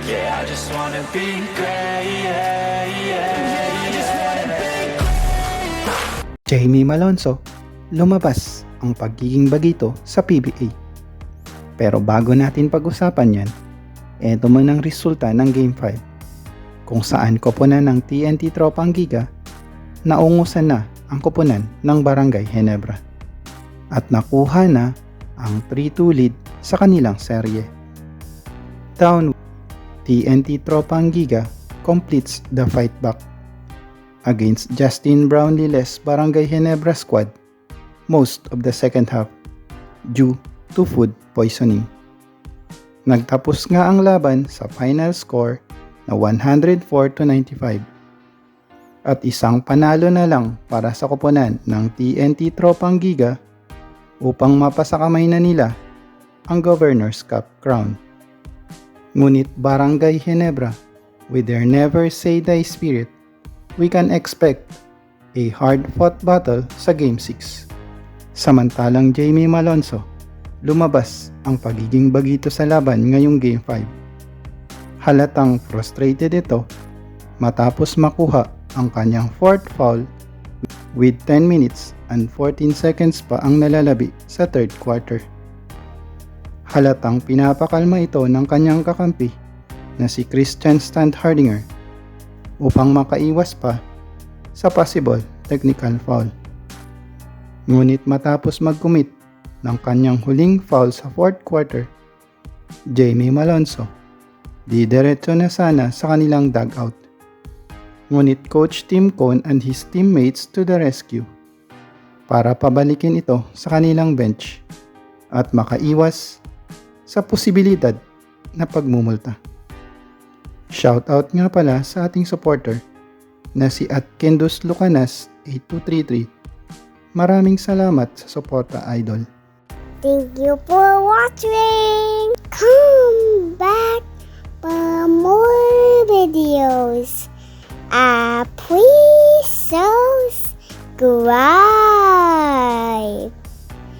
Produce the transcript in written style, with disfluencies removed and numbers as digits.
Yeah, I just wanna be great, yeah, yeah, I just wanna be great. Jamie Malonzo, lumabas ang pagiging bagito sa PBA. Pero bago natin pag-usapan yan, eto man ang resulta ng Game 5, kung saan koponan ng TNT Tropang Giga, naungusan na ang koponan ng Barangay Ginebra at nakuha na ang 3-2 lead sa kanilang serye. Down, TNT Tropang Giga completes the fight back against Justin Brownlee-less Barangay Ginebra squad most of the second half due to food poisoning. Nagtapos nga ang laban sa final score na 104-95 at isang panalo na lang para sa koponan ng TNT Tropang Giga upang mapasakamay na nila ang Governor's Cup crown. Ngunit Barangay Ginebra, with their never say die spirit, we can expect a hard-fought battle sa Game 6. Samantalang Jamie Malonzo, lumabas ang pagiging bagito sa laban ngayong Game 5. Halatang frustrated ito matapos makuha ang kanyang 4th foul with 10 minutes and 14 seconds pa ang nalalabi sa 3rd quarter. Halatang pinapakalma ito ng kanyang kakampi na si Christian Standhardinger upang makaiwas pa sa possible technical foul. Ngunit matapos mag-commit ng kanyang huling foul sa 4th quarter, Jamie Malonzo, didiretso na sana sa kanilang dugout. Ngunit Coach Tim Cone and his teammates to the rescue para pabalikin ito sa kanilang bench at makaiwas sa posibilidad na pagmumulta. Shoutout nga pala sa ating supporter na si Atkindus Lucanas 8233. Maraming salamat sa suporta, idol. Thank you for watching. Come back for more videos. Please subscribe.